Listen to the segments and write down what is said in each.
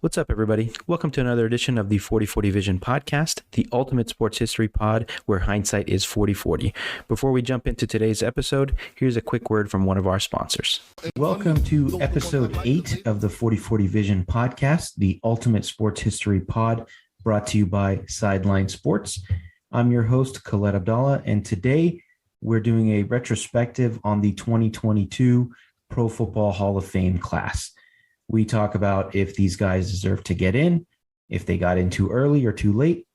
What's up, everybody? Welcome to another edition of the 40/40 Vision podcast, the ultimate sports history pod where hindsight is 40/40. Before we jump into today's episode, here's a quick word from one of our sponsors. Welcome to episode 8 of the 40/40 Vision podcast, the ultimate sports history pod brought to you by Sideline Sports. I'm your host, Khaled Abdallah, and today we're doing a retrospective on the 2022 Pro Football Hall of Fame class. We talk about if these guys deserve to get in, if they got in too early or too late,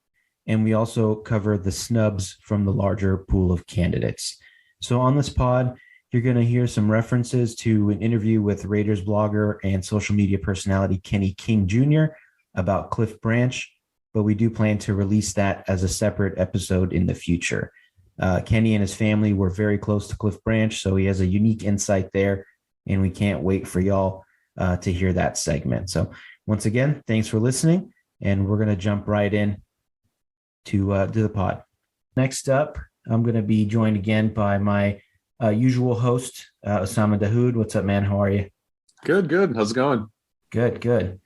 and we also cover the snubs from the larger pool of candidates. So on this pod, you're going to hear some references to an interview with Raiders blogger and social media personality Kenny King Jr. about Cliff Branch, but we do plan to release that as a separate episode in the future. Kenny and his family were very close to Cliff Branch, so he has a unique insight there, and we can't wait for y'all to hear that segment. So once again, thanks for listening, and we're going to jump right in to the pod. Next up, I'm going to be joined again by my usual host, Osama Dahoud. What's up, man? How are you? Good. How's it going? Good.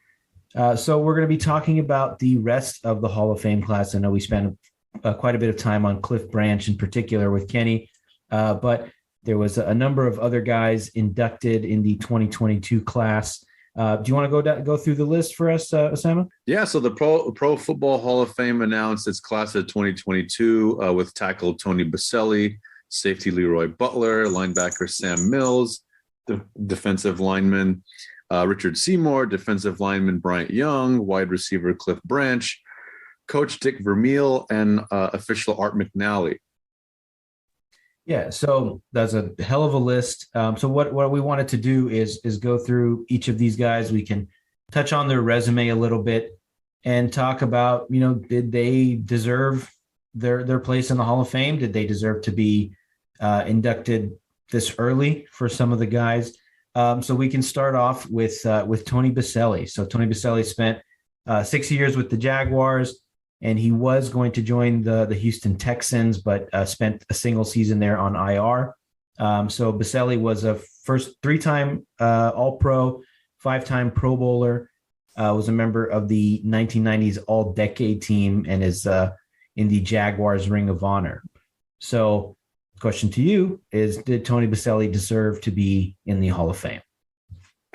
So we're going to be talking about the rest of the Hall of Fame class. I know we spent quite a bit of time on Cliff Branch in particular with Kenny, but there was a number of other guys inducted in the 2022 class. Do you want to go through the list for us, Osama? Yeah, so the Pro Football Hall of Fame announced its class of 2022 with tackle Tony Boselli, safety Leroy Butler, linebacker Sam Mills, defensive lineman Richard Seymour, defensive lineman Bryant Young, wide receiver Cliff Branch, coach Dick Vermeil, and official Art McNally. Yeah, so that's a hell of a list. So what we wanted to do is go through each of these guys. We can touch on their resume a little bit and talk about, did they deserve their place in the Hall of Fame? Did they deserve to be inducted this early for some of the guys? So we can start off with Tony Boselli. So Tony Boselli spent 6 years with the Jaguars, and he was going to join the Houston Texans, but spent a single season there on IR. So Boselli was a first three-time All-Pro, five-time Pro Bowler, was a member of the 1990s All-Decade team, and is in the Jaguars Ring of Honor. So the question to you is, did Tony Boselli deserve to be in the Hall of Fame?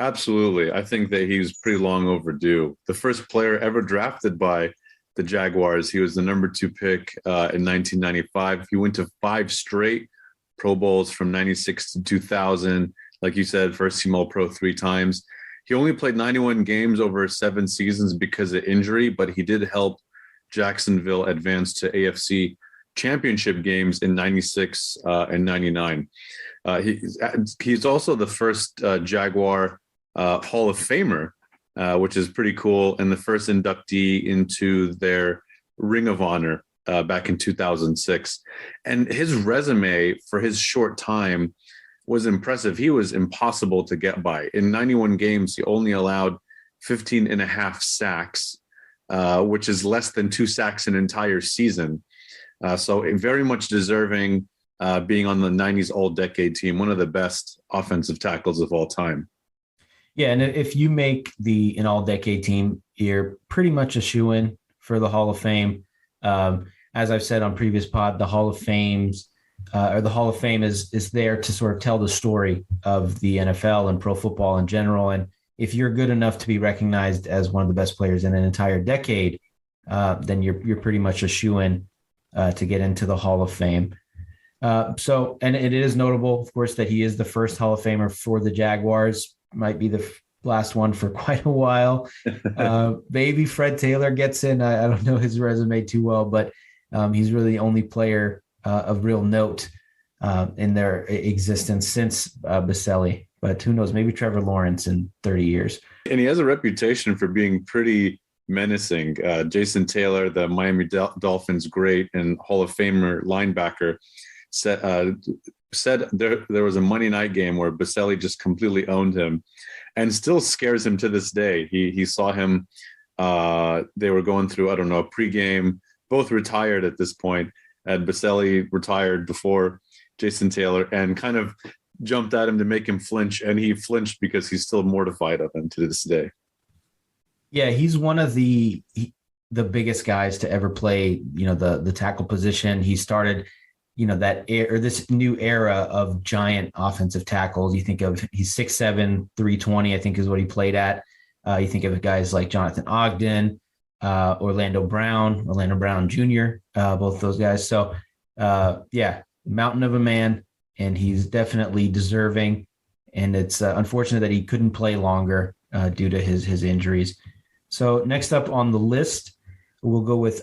Absolutely. I think that he was pretty long overdue. The first player ever drafted by the Jaguars. He was the number 2 pick in 1995. He went to 5 straight Pro Bowls from 96 to 2000. Like you said, first team All-Pro 3 times. He only played 91 games over 7 seasons because of injury, but he did help Jacksonville advance to AFC championship games in 96 and 99. He's also the first Jaguar Hall of Famer, which is pretty cool, and the first inductee into their Ring of Honor back in 2006. And his resume for his short time was impressive. He was impossible to get by. In 91 games, he only allowed 15 and a half sacks, which is less than 2 sacks an entire season. So very much deserving being on the 90s All-Decade team, one of the best offensive tackles of all time. Yeah, and if you make an All-Decade team, you're pretty much a shoo-in for the Hall of Fame. As I've said on previous pod, the Hall of Fame is there to sort of tell the story of the NFL and pro football in general. And if you're good enough to be recognized as one of the best players in an entire decade, then you're pretty much a shoo-in to get into the Hall of Fame. And it is notable, of course, that he is the first Hall of Famer for the Jaguars. Might be the last one for quite a while. Maybe Fred Taylor gets in. I don't know his resume too well, but he's really the only player of real note in their existence since Boselli. But who knows? Maybe Trevor Lawrence in 30 years. And he has a reputation for being pretty menacing. Jason Taylor, the Miami Dolphins great and Hall of Famer linebacker, said there was a Monday night game where Boselli just completely owned him and still scares him to this day. He saw him. They were going through, a pregame, both retired at this point. And Boselli retired before Jason Taylor and kind of jumped at him to make him flinch. And he flinched because he's still mortified of him to this day. Yeah, he's one of the biggest guys to ever play, the tackle position. He started, this new era of giant offensive tackles. You think of he's 6'7", 320, I think is what he played at. You think of guys like Jonathan Ogden, Orlando Brown Jr., both those guys. So yeah, mountain of a man, and he's definitely deserving. And it's unfortunate that he couldn't play longer due to his injuries. So next up on the list, we'll go with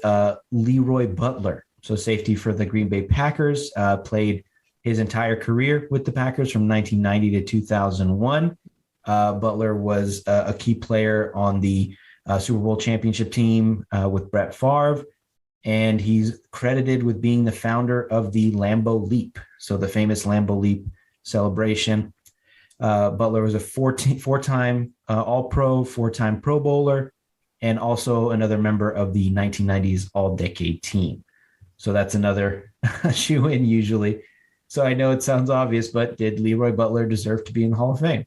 Leroy Butler. So safety for the Green Bay Packers, played his entire career with the Packers from 1990 to 2001. Butler was a key player on the Super Bowl championship team with Brett Favre, and he's credited with being the founder of the Lambeau Leap. So the famous Lambeau Leap celebration. Butler was a four-time All-Pro, four-time Pro Bowler, and also another member of the 1990s All-Decade team. So that's another shoe-in usually. So I know it sounds obvious, but did Leroy Butler deserve to be in the Hall of Fame?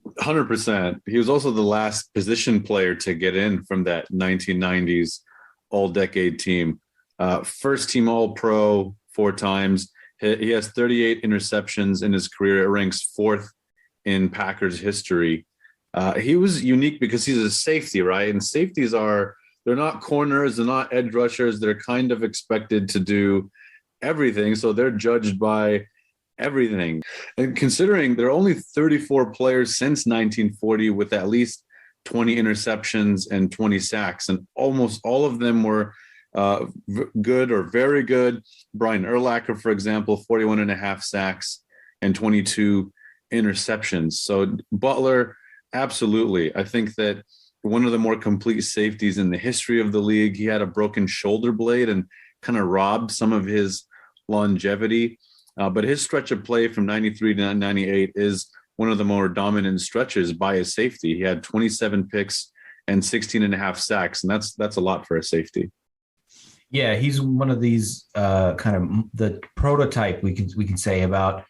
100%. He was also the last position player to get in from that 1990s All-Decade team. First team All-Pro 4 times. He has 38 interceptions in his career. It ranks 4th in Packers history. He was unique because he's a safety, right? And safeties they're not corners, they're not edge rushers. They're kind of expected to do everything. So they're judged by everything. And considering there are only 34 players since 1940 with at least 20 interceptions and 20 sacks, and almost all of them were good or very good. Brian Urlacher, for example, 41 and a half sacks and 22 interceptions. So Butler, absolutely. I think that one of the more complete safeties in the history of the league. He had a broken shoulder blade and kind of robbed some of his longevity. But his stretch of play from 93 to 98 is one of the more dominant stretches by a safety. He had 27 picks and 16 and a half sacks, and that's a lot for a safety. Yeah, he's one of these kind of the prototype we can say about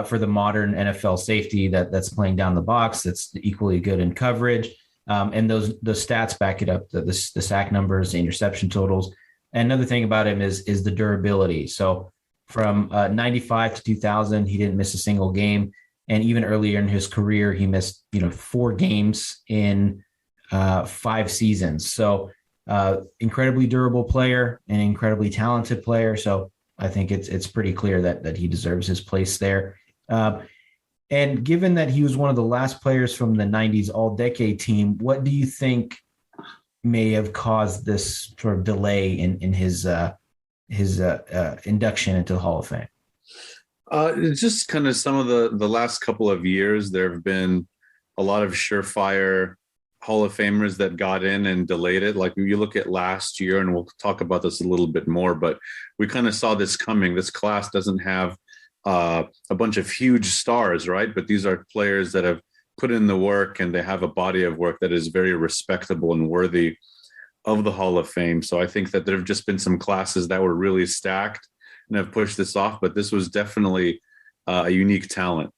for the modern NFL safety that's playing down the box, that's equally good in coverage. And the stats back it up, the sack numbers, the interception totals. And another thing about him is the durability. So from 95 to 2000, he didn't miss a single game. And even earlier in his career, he missed 4 games in 5 seasons. So incredibly durable player, an incredibly talented player. So I think it's pretty clear that he deserves his place there. And given that he was one of the last players from the 90s All-Decade team, what do you think may have caused this sort of delay in his induction into the Hall of Fame? It's just kind of some of the last couple of years, there have been a lot of surefire Hall of Famers that got in and delayed it. Like you look at last year, and we'll talk about this a little bit more, but we kind of saw this coming. This class doesn't have a bunch of huge stars, right? But these are players that have put in the work, and they have a body of work that is very respectable and worthy of the Hall of Fame. So I think that there have just been some classes that were really stacked and have pushed this off, but this was definitely a unique talent.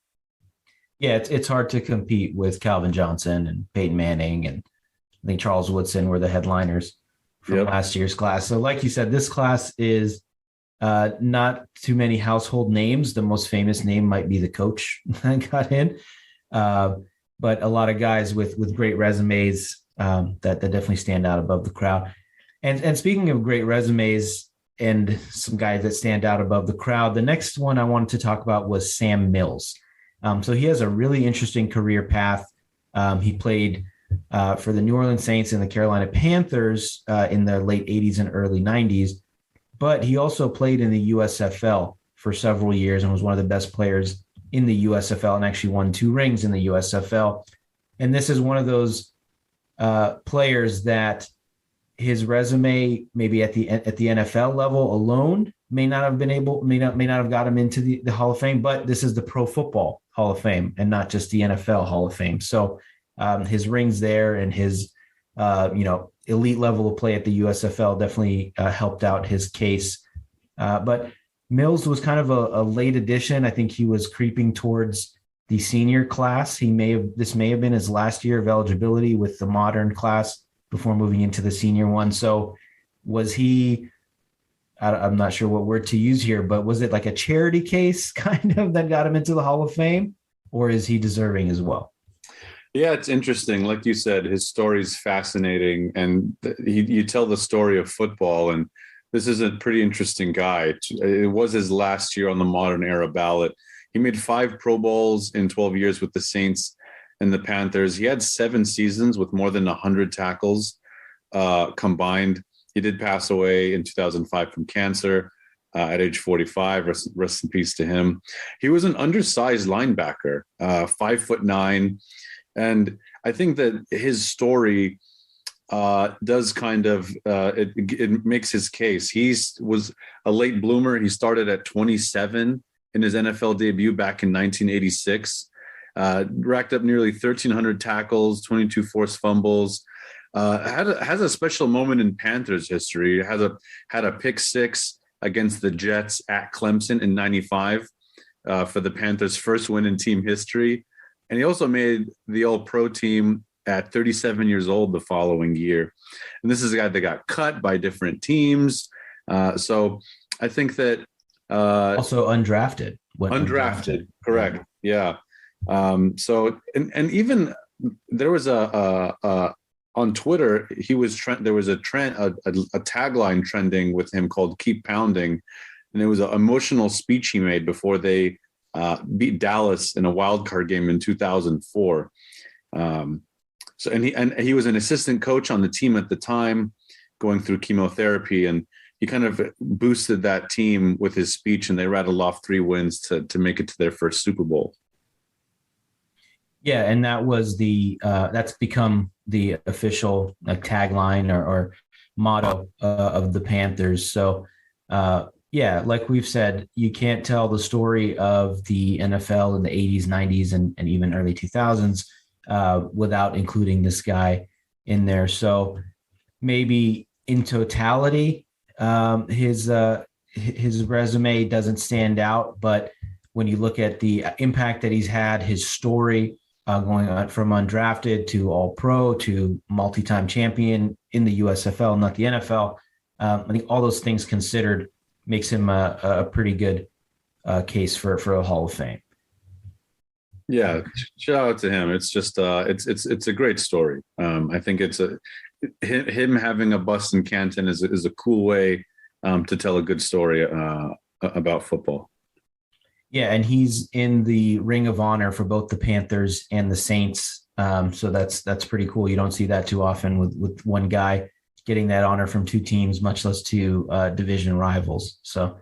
Yeah, it's hard to compete with Calvin Johnson and Peyton Manning, and I think Charles Woodson were the headliners from last year's class. So like you said, this class is not too many household names. The most famous name might be the coach that got in, but a lot of guys with great resumes that definitely stand out above the crowd. And speaking of great resumes and some guys that stand out above the crowd, the next one I wanted to talk about was Sam Mills. So he has a really interesting career path. He played for the New Orleans Saints and the Carolina Panthers in the late 80s and early 90s. But he also played in the USFL for several years and was one of the best players in the USFL, and actually won 2 rings in the USFL. And this is one of those players that his resume, maybe at the NFL level alone, may not have got him into the Hall of Fame. But this is the Pro Football Hall of Fame and not just the NFL Hall of Fame. So his rings there and his elite level of play at the USFL definitely helped out his case. But Mills was kind of a late addition. I think he was creeping towards the senior class. This may have been his last year of eligibility with the modern class before moving into the senior one. So was he, I'm not sure what word to use here, but was it like a charity case kind of that got him into the Hall of Fame, or is he deserving as well? Yeah, it's interesting. Like you said, his story is fascinating, and you tell the story of football. And this is a pretty interesting guy. It was his last year on the modern era ballot. He made 5 Pro Bowls in 12 years with the Saints and the Panthers. He had 7 seasons with more than 100 tackles combined. He did pass away in 2005 from cancer at age 45. Rest in peace to him. He was an undersized linebacker, 5'9". And I think that his story does kind of, it makes his case. He was a late bloomer. He started at 27 in his NFL debut back in 1986, racked up nearly 1,300 tackles, 22 forced fumbles, has a special moment in Panthers history. Had a pick 6 against the Jets at Clemson in 95 for the Panthers' first win in team history. And he also made the All-Pro team at 37 years old the following year. And this is a guy that got cut by different teams. So I think that... also undrafted. Undrafted, correct. Yeah. So, and even there was on Twitter, there was a tagline trending with him called "Keep Pounding," and it was an emotional speech he made before they beat Dallas in a wild card game in 2004. So he was an assistant coach on the team at the time, going through chemotherapy, and he kind of boosted that team with his speech, and they rattled off 3 wins to make it to their first Super Bowl. Yeah, and that was that's become the official tagline or motto of the Panthers. So, yeah, like we've said, you can't tell the story of the NFL in the 80s, 90s, and even early 2000s without including this guy in there. So maybe in totality, his resume doesn't stand out, but when you look at the impact that he's had, his story going on from undrafted to All-Pro to multi-time champion in the USFL, not the NFL, I think all those things considered makes him a pretty good case for a Hall of Fame. Yeah, shout out to him. It's just it's a great story. I think him having a bust in Canton is a cool way to tell a good story about football. Yeah, and he's in the Ring of Honor for both the Panthers and the Saints. So that's pretty cool. You don't see that too often with one guy getting that honor from 2 teams, much less 2 division rivals. So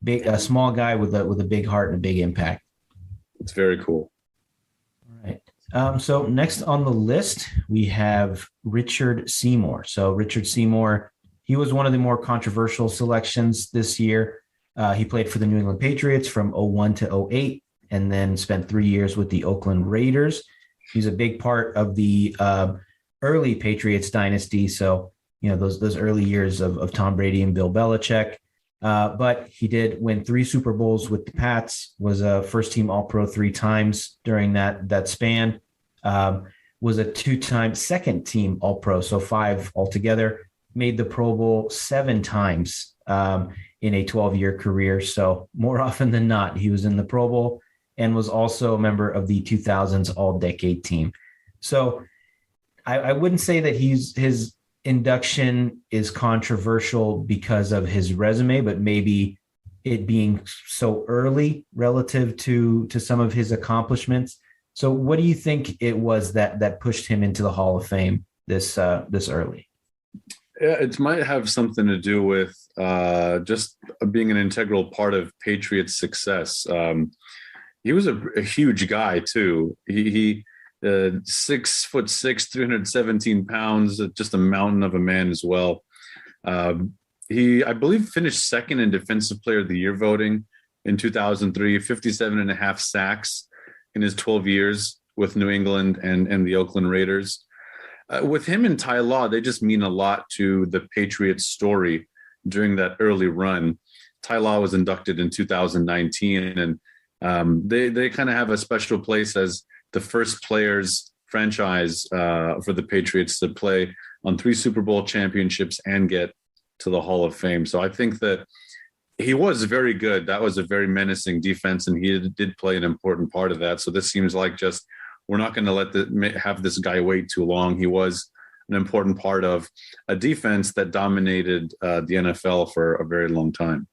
a small guy with a big heart and a big impact. It's very cool. All right. So next on the list, we have Richard Seymour. So Richard Seymour, he was one of the more controversial selections this year. He played for the New England Patriots from 2001 to 2008, and then spent 3 years with the Oakland Raiders. He's a big part of the early Patriots dynasty. So, those early years of Tom Brady and Bill Belichick. But he did win 3 Super Bowls with the Pats, was a first-team All-Pro 3 times during that span, was a 2-time second-team All-Pro, so 5 altogether, made the Pro Bowl 7 times in a 12-year career. So more often than not, he was in the Pro Bowl and was also a member of the 2000s All-Decade team. So I wouldn't say that his induction is controversial because of his resume, but maybe it being so early relative to some of his accomplishments. So what do you think it was that pushed him into the Hall of Fame this early? Yeah, it might have something to do with just being an integral part of Patriots' success. He was a huge guy too. He 6'6", 317 pounds, just a mountain of a man as well. He, I believe, finished second in Defensive Player of the Year voting in 2003, 57 and a half sacks in his 12 years with New England and the Oakland Raiders. With him and Ty Law, they just mean a lot to the Patriots story during that early run. Ty Law was inducted in 2019, and They kind of have a special place as the first players franchise for the Patriots to play on 3 Super Bowl championships and get to the Hall of Fame. So I think that he was very good. That was a very menacing defense, and he did play an important part of that. So this seems like just we're not going to have this guy wait too long. He was an important part of a defense that dominated the NFL for a very long time.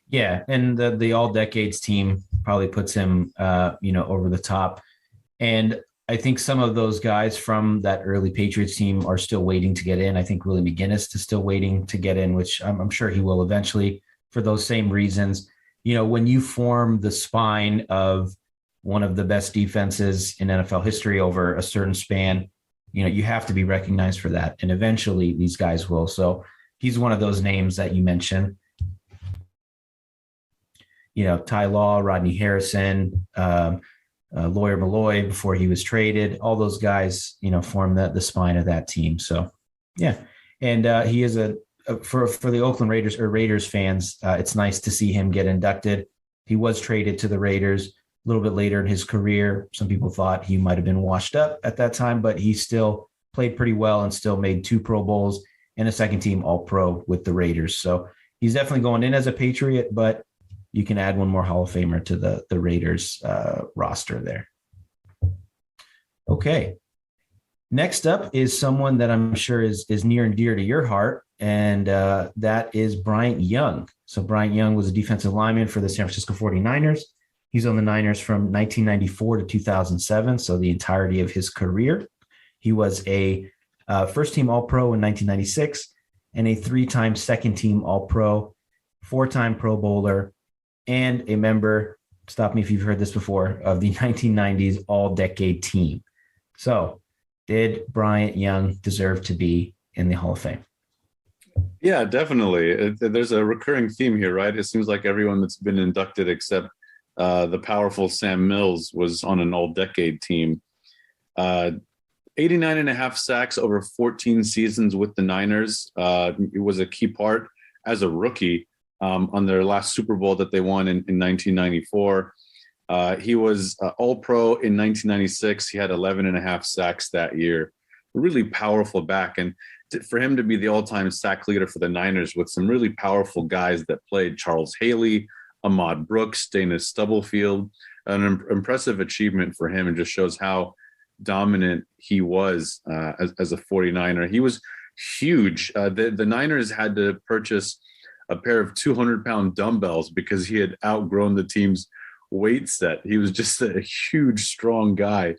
Yeah, and the All Decades team probably puts him, over the top. And I think some of those guys from that early Patriots team are still waiting to get in. I think Willie McGinnis is still waiting to get in, which I'm sure he will eventually for those same reasons. When you form the spine of one of the best defenses in NFL history over a certain span, you have to be recognized for that. And eventually these guys will. So he's one of those names that you mentioned. Ty Law, Rodney Harrison, Lawyer Malloy before he was traded, all those guys, form the spine of that team. So, yeah. And he is for the Oakland Raiders or Raiders fans, it's nice to see him get inducted. He was traded to the Raiders a little bit later in his career. Some people thought he might have been washed up at that time, but he still played pretty well and still made 2 Pro Bowls and a second team All-Pro with the Raiders. So he's definitely going in as a Patriot, but you can add one more Hall of Famer to the Raiders roster there. Okay. Next up is someone that I'm sure is near and dear to your heart, and that is Bryant Young. So Bryant Young was a defensive lineman for the San Francisco 49ers. He's on the Niners from 1994 to 2007, so the entirety of his career. He was a first-team All-Pro in 1996 and a 3-time second-team All-Pro, 4-time Pro Bowler, and a member, stop me if you've heard this before, of the 1990s All-Decade team. So, did Bryant Young deserve to be in the Hall of Fame? Yeah, definitely. There's a recurring theme here, right? It seems like everyone that's been inducted except the powerful Sam Mills was on an All-Decade team. 89 and a half sacks over 14 seasons with the Niners. It was a key part as a rookie on their last Super Bowl that they won in 1994. He was All-Pro in 1996. He had 11 and a half sacks that year. A really powerful back. And for him to be the all-time sack leader for the Niners with some really powerful guys that played, Charles Haley, Ahmad Brooks, Dana Stubblefield, an impressive achievement for him, and just shows how dominant he was as a 49er. He was huge. The Niners had to purchase a pair of 200-pound dumbbells because he had outgrown the team's weight set. He was just a huge, strong guy.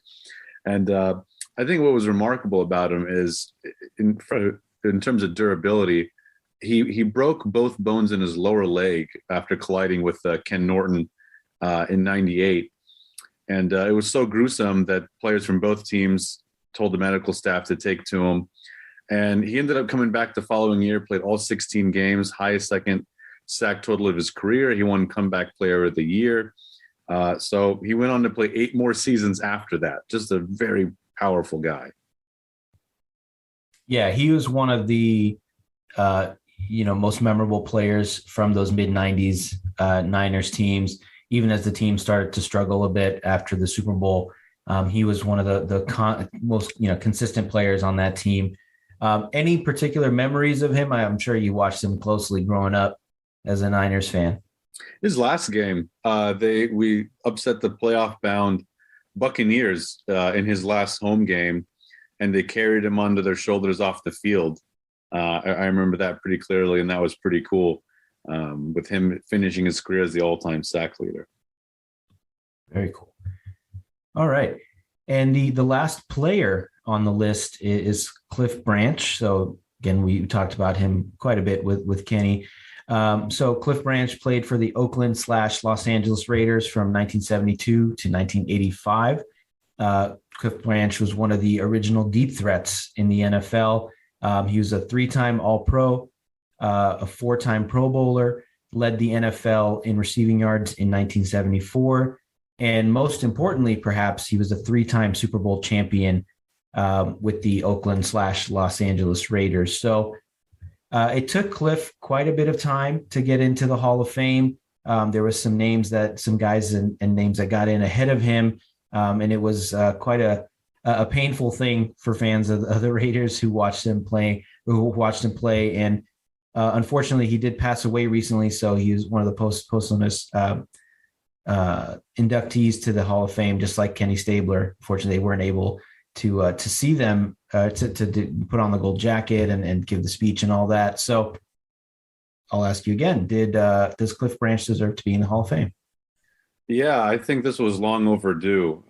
And I think what was remarkable about him is in terms of durability, he broke both bones in his lower leg after colliding with Ken Norton in 98. And it was so gruesome that players from both teams told the medical staff to take to him. And he ended up coming back the following year, played all 16 games, highest second sack total of his career. He won Comeback Player of the Year. So he went on to play 8 more seasons after that. Just a very powerful guy. Yeah, he was one of the most memorable players from those mid-90s Niners teams. Even as the team started to struggle a bit after the Super Bowl, he was one of the most consistent players on that team. Any particular memories of him? I'm sure you watched him closely growing up as a Niners fan. His last game, we upset the playoff-bound Buccaneers in his last home game, and they carried him onto their shoulders off the field. I remember that pretty clearly, and that was pretty cool, with him finishing his career as the all-time sack leader. Very cool. All right. And the last player on the list is Cliff Branch. So again, we talked about him quite a bit with Kenny. So Cliff Branch played for the Oakland/Los Angeles Raiders from 1972 to 1985. Cliff Branch was one of the original deep threats in the NFL. He was a 3-time All-Pro, a 4-time Pro Bowler, led the NFL in receiving yards in 1974. And most importantly, perhaps, he was a 3-time Super Bowl champion with the Oakland/Los Angeles Raiders. So it took Cliff quite a bit of time to get into the Hall of Fame. There was some guys and names that got in ahead of him. And it was quite a painful thing for fans of the Raiders who watched him play. And unfortunately, he did pass away recently. So he was one of the posthumous inductees to the Hall of Fame, just like Kenny Stabler. Fortunately, they weren't able to see them to put on the gold jacket and give the speech and all that. So I'll ask you again: does Cliff Branch deserve to be in the Hall of Fame? Yeah, I think this was long overdue.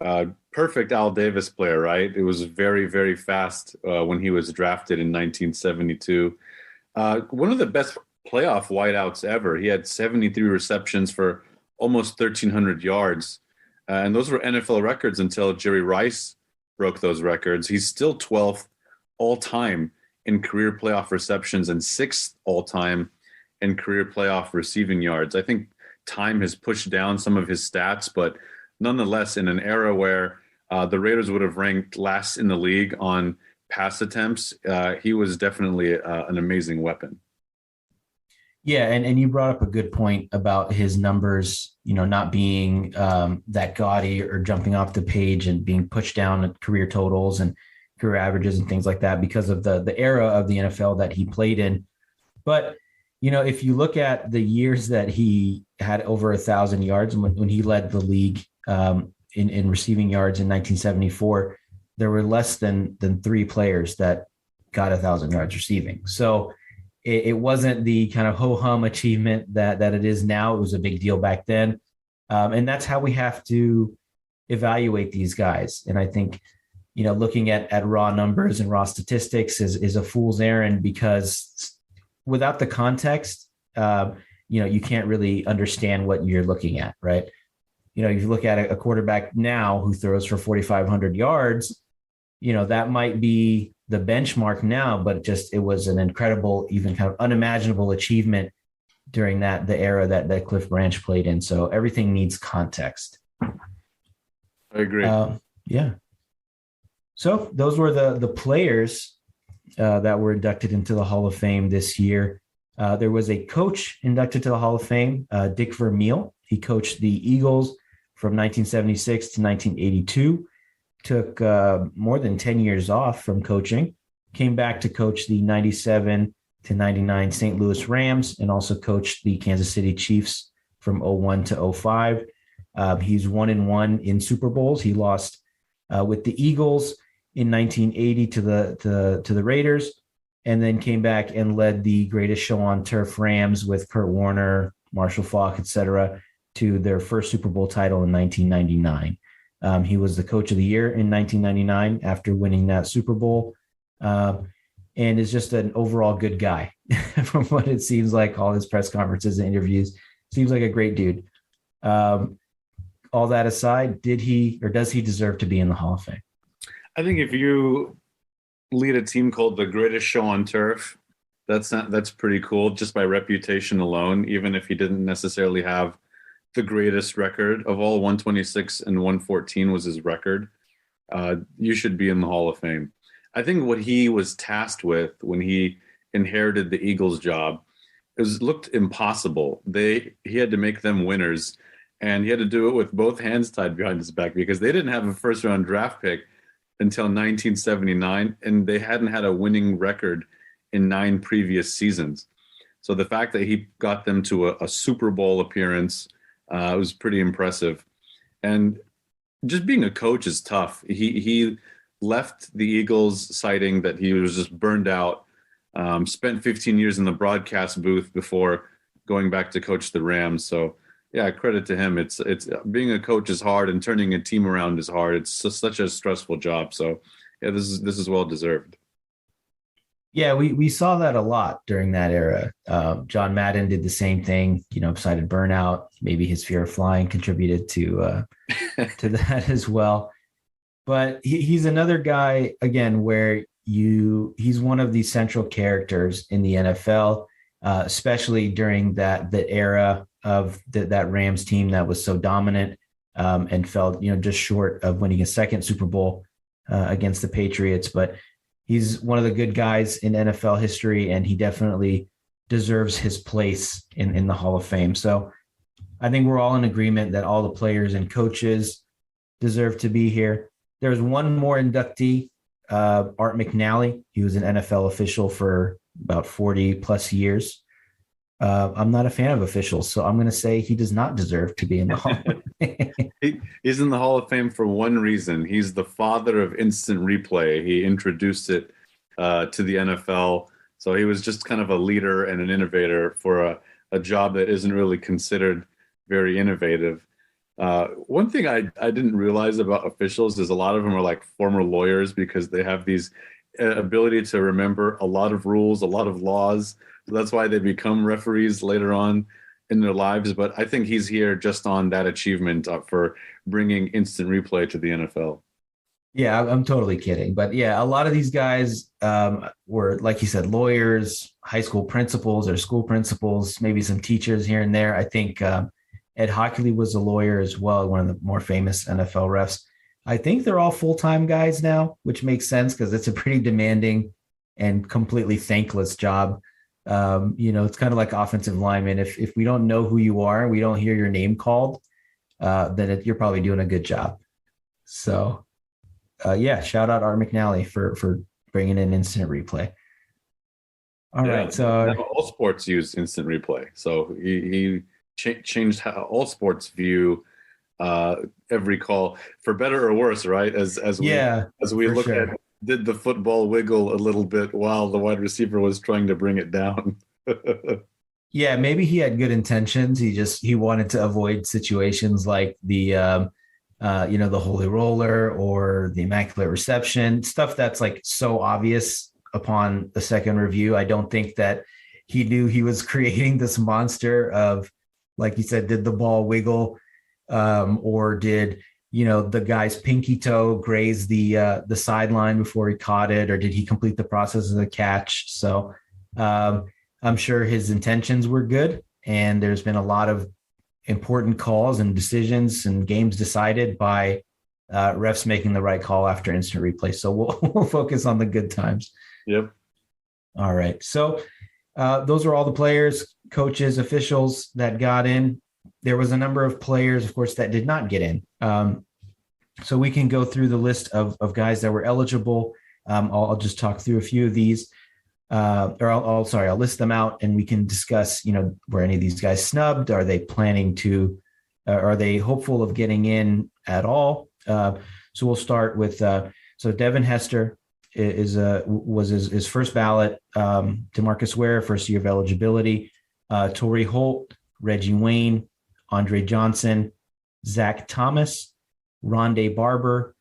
Perfect Al Davis player, right? It was very, very fast when he was drafted in 1972. One of the best playoff wideouts ever. He had 73 receptions for almost 1,300 yards. And those were NFL records until Jerry Rice broke those records. He's still 12th all-time in career playoff receptions and 6th all-time in career playoff receiving yards. I think time has pushed down some of his stats, but nonetheless, in an era where the Raiders would have ranked last in the league on pass attempts, he was definitely an amazing weapon. Yeah, and you brought up a good point about his numbers, not being that gaudy or jumping off the page and being pushed down at career totals and career averages and things like that because of the era of the NFL that he played in. But if you look at the years that he had over 1,000 yards when he led the league in receiving yards in 1974, there were less than 3 players that got 1,000 yards receiving. So it wasn't the kind of ho-hum achievement that it is now. It was a big deal back then. And that's how we have to evaluate these guys. And I think, looking at raw numbers and raw statistics is a fool's errand, because without the context, you can't really understand what you're looking at, right? If you look at a quarterback now who throws for 4,500 yards, that might be the benchmark now, but it was an incredible, even kind of unimaginable achievement during the era that Cliff Branch played in. So everything needs context. I agree. Yeah. So those were the players that were inducted into the Hall of Fame this year. There was a coach inducted to the Hall of Fame, Dick Vermeil. He coached the Eagles from 1976 to 1982. Took more than 10 years off from coaching, came back to coach the 97 to 99 St. Louis Rams, and also coached the Kansas City Chiefs from 01 to 05. He's 1-1 in Super Bowls. He lost with the Eagles in 1980 to the Raiders, and then came back and led the greatest show on turf Rams with Kurt Warner, Marshall Faulk, etc., to their first Super Bowl title in 1999. He was the coach of the year in 1999 after winning that Super Bowl, and is just an overall good guy from what it seems like. All his press conferences and interviews, seems like a great dude. All that aside, does he deserve to be in the Hall of Fame? I think if you lead a team called the greatest show on turf, that's pretty cool just by reputation alone, even if he didn't necessarily have the greatest record of all. 126 and 114 was his record. You should be in the Hall of Fame. I think what he was tasked with when he inherited the Eagles job looked impossible. He had to make them winners, and he had to do it with both hands tied behind his back, because they didn't have a first round draft pick until 1979, and they hadn't had a winning record in 9 previous seasons. So the fact that he got them to a Super Bowl appearance, it was pretty impressive. And just being a coach is tough. He left the Eagles citing that he was just burned out, spent 15 years in the broadcast booth before going back to coach the Rams. So yeah, credit to him. It's being a coach is hard, and turning a team around is hard. It's such a stressful job. So yeah, this is well deserved. Yeah, we saw that a lot during that era. John Madden did the same thing, cited burnout. Maybe his fear of flying contributed to that as well. But he's another guy, again, where he's one of the central characters in the NFL, especially during the era of that Rams team that was so dominant and fell, just short of winning a second Super Bowl against the Patriots. But he's one of the good guys in NFL history, and he definitely deserves his place in the Hall of Fame. So I think we're all in agreement that all the players and coaches deserve to be here. There's one more inductee, Art McNally. He was an NFL official for about 40 plus years. I'm not a fan of officials, so I'm going to say he does not deserve to be in the Hall of Fame. He's in the Hall of Fame for one reason. He's the father of instant replay. He introduced it to the NFL. So he was just kind of a leader and an innovator for a job that isn't really considered very innovative. One thing I didn't realize about officials is a lot of them are like former lawyers because they have these ability to remember a lot of rules, a lot of laws. So that's why they become referees later on in their lives. But I think he's here just on that achievement for bringing instant replay to the NFL. Yeah, I'm totally kidding. But yeah, a lot of these guys were, like you said, lawyers, high school principals or school principals, maybe some teachers here and there. I think Ed Hockley was a lawyer as well, one of the more famous NFL refs. I think they're all full-time guys now, which makes sense because it's a pretty demanding and completely thankless job. It's kind of like offensive lineman. If we don't know who you are, we don't hear your name called, then you're probably doing a good job. So, shout out Art McNally for bringing in instant replay. All right, so now all sports use instant replay. So he changed how all sports view every call, for better or worse, right? As we look at, did the football wiggle a little bit while the wide receiver was trying to bring it down? Yeah, maybe he had good intentions. He wanted to avoid situations like the holy roller or the immaculate reception, stuff that's like so obvious upon a second review. I don't think that he knew he was creating this monster of, like you said, did the ball wiggle, or did the guy's pinky toe graze the sideline before he caught it, or did he complete the process of the catch? So I'm sure his intentions were good, and there's been a lot of important calls and decisions and games decided by refs making the right call after instant replay. So we'll focus on the good times. Yep. All right. So those are all the players, coaches, officials that got in. There was a number of players, of course, that did not get in. So we can go through the list of guys that were eligible. I'll just talk through a few of these, I'll list them out, and we can discuss, were any of these guys snubbed? Are they planning to, are they hopeful of getting in at all? So we'll start with, Devin Hester was his first ballot. DeMarcus Ware, first year of eligibility. Torrey Holt, Reggie Wayne, Andre Johnson, Zach Thomas, Rondé Barber,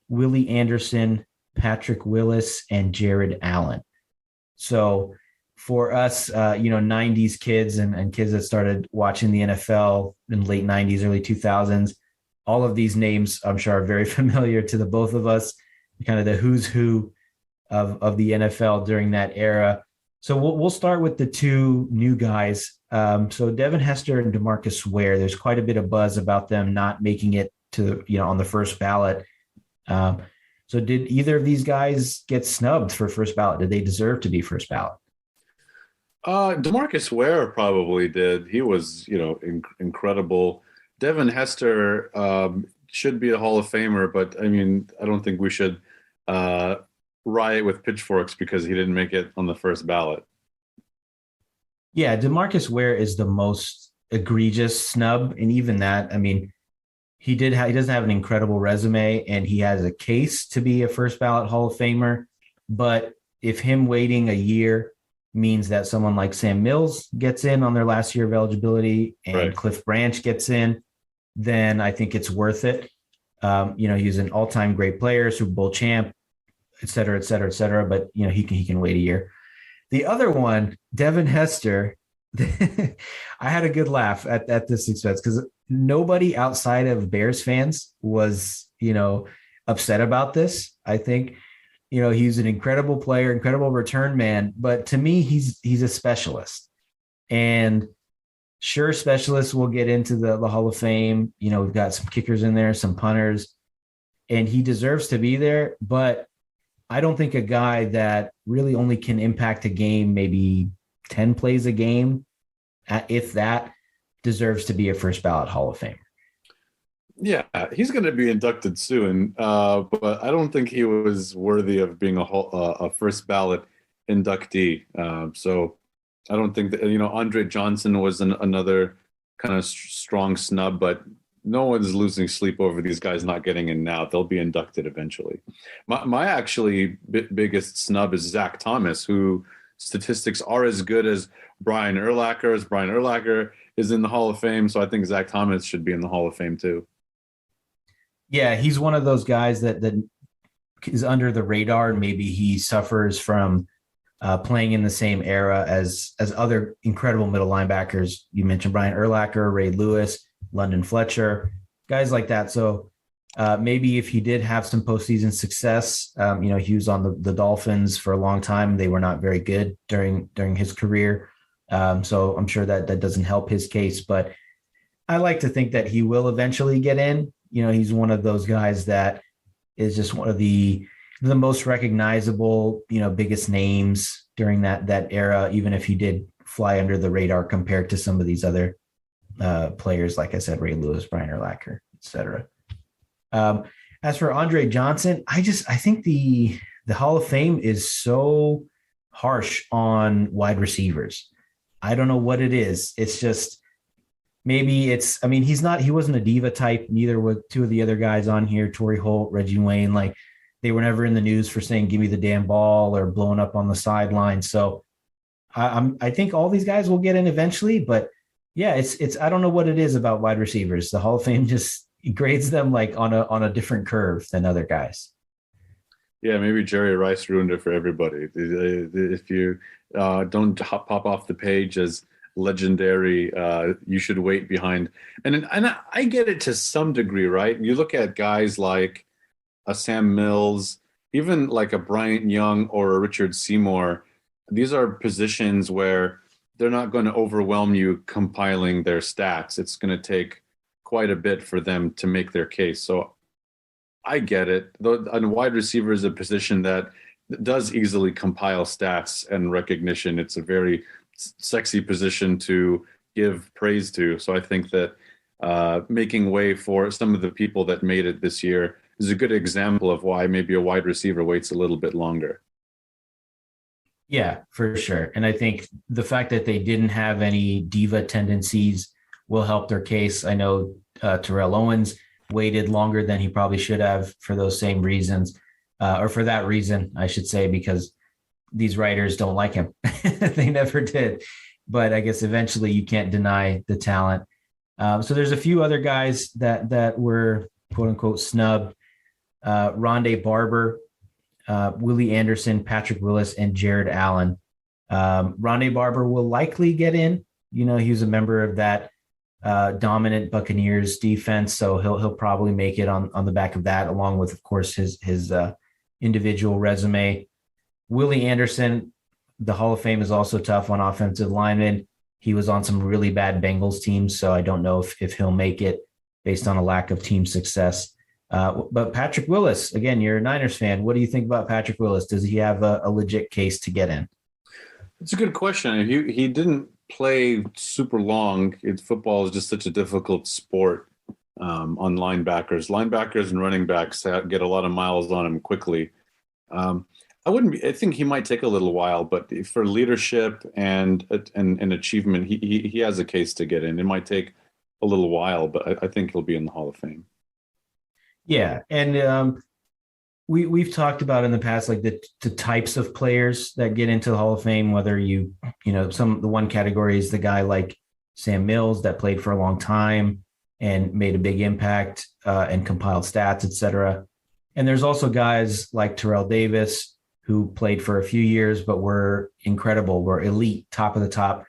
Willie Anderson, Patrick Willis, and Jared Allen. So for us, 90s kids and kids that started watching the NFL in late 90s, early 2000s, all of these names, I'm sure, are very familiar to the both of us, kind of the who's who of the NFL during that era. So we'll start with the two new guys. So Devin Hester and DeMarcus Ware, there's quite a bit of buzz about them not making it to, on the first ballot. So did either of these guys get snubbed for first ballot? Did they deserve to be first ballot? DeMarcus Ware probably did. He was, incredible. Devin Hester should be a Hall of Famer, but I mean, I don't think we should riot with pitchforks because he didn't make it on the first ballot. Yeah, DeMarcus Ware is the most egregious snub, and even that, I mean, he doesn't have an incredible resume, and he has a case to be a first ballot Hall of Famer. But if him waiting a year means that someone like Sam Mills gets in on their last year of eligibility and right, Cliff Branch gets in, then I think it's worth it. He's an all-time great player, Super Bowl champ, et cetera, et cetera, et cetera. But, he can wait a year. The other one, Devin Hester, I had a good laugh at this expense because nobody outside of Bears fans was, upset about this. I think, he's an incredible player, incredible return man. But to me, he's a specialist. And sure, specialists will get into the Hall of Fame. We've got some kickers in there, some punters, and he deserves to be there. But I don't think a guy that really only can impact a game, maybe 10 plays a game, if that, deserves to be a first ballot Hall of Famer. Yeah, he's going to be inducted soon, but I don't think he was worthy of being a first ballot inductee. So I don't think that, Andre Johnson was another kind of strong snub, but no one's losing sleep over these guys not getting in now. They'll be inducted eventually. My actually biggest snub is Zach Thomas, who statistics are as good as Brian Urlacher. As Brian Urlacher is in the Hall of Fame, so I think Zach Thomas should be in the Hall of Fame too. Yeah, he's one of those guys that is under the radar. Maybe he suffers from playing in the same era as other incredible middle linebackers. You mentioned Brian Urlacher, Ray Lewis, London Fletcher, guys like that. So maybe if he did have some postseason success, he was on the Dolphins for a long time. They were not very good during his career. So I'm sure that doesn't help his case, but I like to think that he will eventually get in. He's one of those guys that is just one of the most recognizable, biggest names during that era, even if he did fly under the radar compared to some of these other players, like I said, Ray Lewis, Brian Urlacher, et cetera. As for Andre Johnson, I think the Hall of Fame is so harsh on wide receivers. I don't know what it is. It's just, maybe he wasn't a diva type. Neither were two of the other guys on here, Torrey Holt, Reggie Wayne. Like, they were never in the news for saying, give me the damn ball or blowing up on the sideline. So I think all these guys will get in eventually, but yeah, it's, I don't know what it is about wide receivers. The Hall of Fame just grades them like on a different curve than other guys. Yeah, maybe Jerry Rice ruined it for everybody. If you don't pop off the page as legendary, you should wait behind. And I get it to some degree, right? You look at guys like a Sam Mills, even like a Bryant Young or a Richard Seymour. These are positions where they're not going to overwhelm you compiling their stats. It's going to take quite a bit for them to make their case. So I get it. A wide receiver is a position that does easily compile stats and recognition. It's a very sexy position to give praise to. So I think that making way for some of the people that made it this year is a good example of why maybe a wide receiver waits a little bit longer. Yeah, for sure. And I think the fact that they didn't have any diva tendencies will help their case. I know Terrell Owens waited longer than he probably should have for those same reasons, or for that reason, I should say, because these writers don't like him. They never did. But I guess eventually you can't deny the talent. So there's a few other guys that were quote unquote snubbed. Rondé Barber, Willie Anderson, Patrick Willis, and Jared Allen. Rondé Barber will likely get in. He was a member of that dominant Buccaneers defense, so he'll probably make it on the back of that, along with, of course, his individual resume. Willie Anderson, the Hall of Fame is also tough on offensive linemen. He was on some really bad Bengals teams, so I don't know if he'll make it based on a lack of team success. But Patrick Willis, again, you're a Niners fan. What do you think about Patrick Willis? Does he have a legit case to get in? It's a good question. He didn't play super long. Football is just such a difficult sport on linebackers. Linebackers and running backs get a lot of miles on him quickly. I think he might take a little while, but for leadership and achievement, he has a case to get in. It might take a little while, but I think he'll be in the Hall of Fame. Yeah, and we've talked about in the past, like the types of players that get into the Hall of Fame. Whether the one category is the guy like Sam Mills that played for a long time and made a big impact and compiled stats, etc. And there's also guys like Terrell Davis who played for a few years but were incredible, were elite, top of the top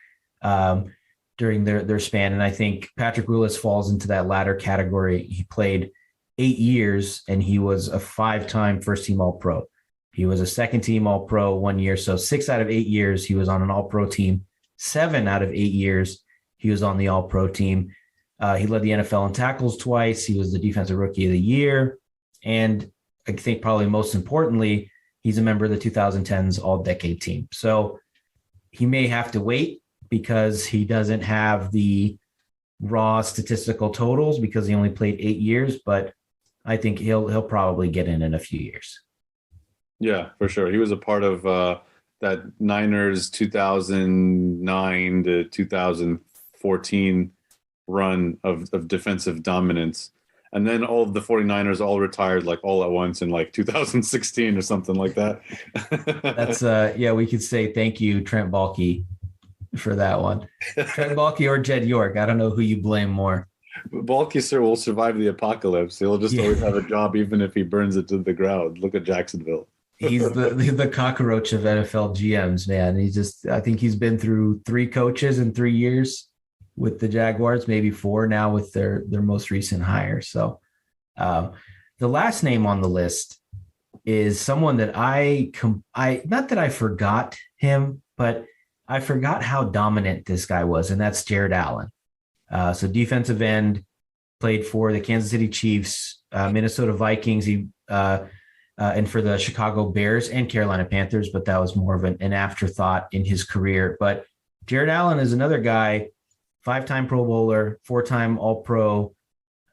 during their span. And I think Patrick Willis falls into that latter category. He played 8 years, and he was a 5-time first-team All-Pro. He was a second-team All-Pro 1 year. So 6 out of 8 years, he was on an All-Pro team. 7 out of 8 years, he was on the All-Pro team. He led the NFL in tackles twice. He was the Defensive Rookie of the Year. And I think probably most importantly, he's a member of the 2010s All-Decade team. So he may have to wait because he doesn't have the raw statistical totals because he only played 8 years, but I think he'll probably get in a few years. Yeah, for sure. He was a part of that Niners 2009 to 2014 run of defensive dominance. And then all of the 49ers all retired like all at once in like 2016 or something like that. That's we could say thank you, Trent Baalke, for that one. Trent Baalke or Jed York. I don't know who you blame more. Baalke, sir, will survive the apocalypse. He'll just always have a job even if he burns it to the ground. Look at Jacksonville. He's the cockroach of NFL GMs, man. I think he's been through 3 coaches in 3 years with the Jaguars, maybe 4 now with their most recent hire. So the last name on the list is someone that I not that I forgot him, but I forgot how dominant this guy was, and that's Jared Allen. So defensive end, played for the Kansas City Chiefs, Minnesota Vikings. He and for the Chicago Bears and Carolina Panthers, but that was more of an afterthought in his career. But Jared Allen is another guy, 5-time Pro Bowler, 4-time All-Pro,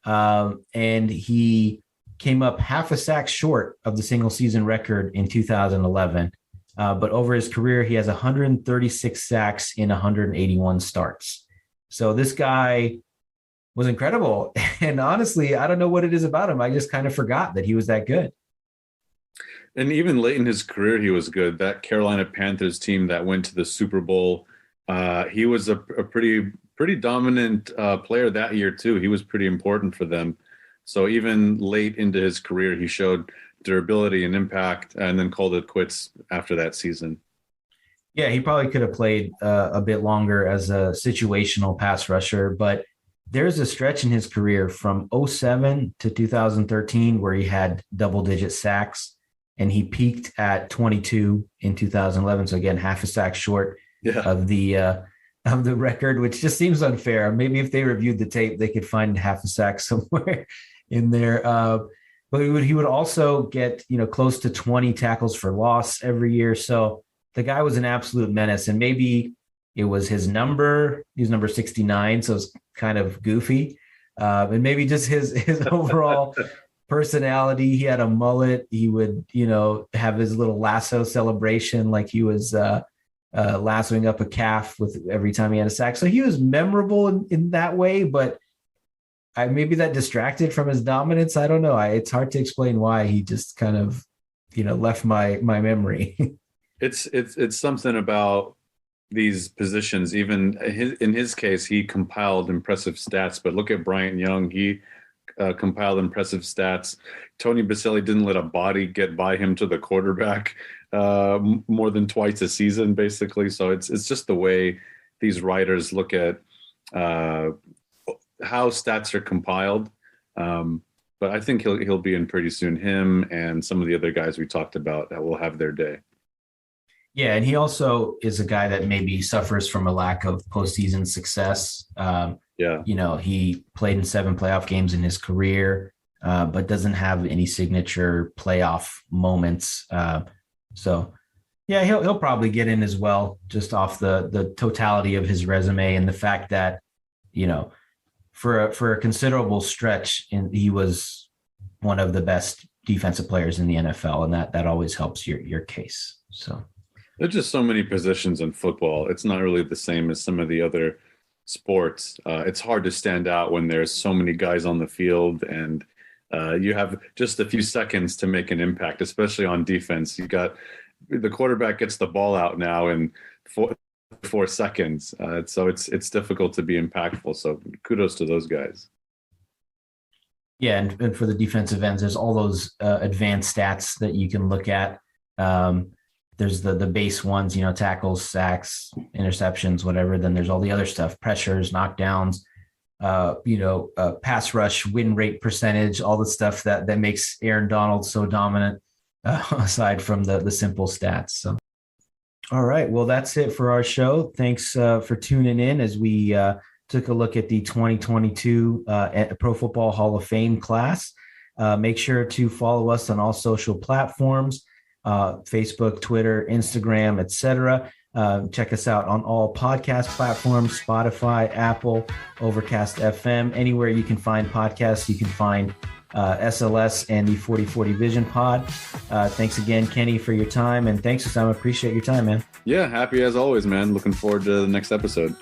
and he came up half a sack short of the single season record in 2011. But over his career, he has 136 sacks in 181 starts. So this guy was incredible. And honestly, I don't know what it is about him. I just kind of forgot that he was that good. And even late in his career, he was good. That Carolina Panthers team that went to the Super Bowl, he was a pretty dominant player that year too. He was pretty important for them. So even late into his career, he showed durability and impact, and then called it quits after that season. Yeah, he probably could have played a bit longer as a situational pass rusher, but there's a stretch in his career from 2007 to 2013 where he had double-digit sacks. And he peaked at 22 in 2011. So again, half a sack short of the record, which just seems unfair. Maybe if they reviewed the tape, they could find half a sack somewhere in there. But he would also get close to 20 tackles for loss every year. So the guy was an absolute menace. And maybe it was his number. He was number 69, so it's kind of goofy. And maybe just his overall personality. He had a mullet. He would, have his little lasso celebration, like he was lassoing up a calf with every time he had a sack. So he was memorable in that way, but maybe that distracted from his dominance. I don't know. It's hard to explain why he just kind of, left my memory. It's something about these positions. Even in his case, he compiled impressive stats. But look at Bryant Young. He compiled impressive stats. Tony Baselli didn't let a body get by him to the quarterback more than twice a season, basically. So it's just the way these writers look at how stats are compiled. But I think he'll be in pretty soon. Him and some of the other guys we talked about that will have their day. Yeah, and he also is a guy that maybe suffers from a lack of postseason success. He played in 7 playoff games in his career, but doesn't have any signature playoff moments. He'll probably get in as well, just off the totality of his resume and the fact that, for a considerable stretch, he was one of the best defensive players in the NFL, and that always helps your case. So there's just so many positions in football. It's not really the same as some of the other sports. It's hard to stand out when there's so many guys on the field, and you have just a few seconds to make an impact, especially on defense. You got the quarterback gets the ball out now in 4 seconds. So it's difficult to be impactful. So kudos to those guys. Yeah. And for the defensive ends, there's all those advanced stats that you can look at. There's the base ones, tackles, sacks, interceptions, whatever. Then there's all the other stuff, pressures, knockdowns, pass rush, win rate percentage, all the stuff that makes Aaron Donald so dominant, aside from the simple stats. So, all right. Well, that's it for our show. Thanks for tuning in as we took a look at the 2022 Pro Football Hall of Fame class. Make sure to follow us on all social platforms. Facebook, Twitter, Instagram, etc. Check us out on all podcast platforms, Spotify, Apple, Overcast FM, anywhere you can find podcasts, you can find SLS and the 4040 Vision Pod. Thanks again, Kenny, for your time. And thanks, Osama. Appreciate your time, man. Yeah, happy as always, man. Looking forward to the next episode.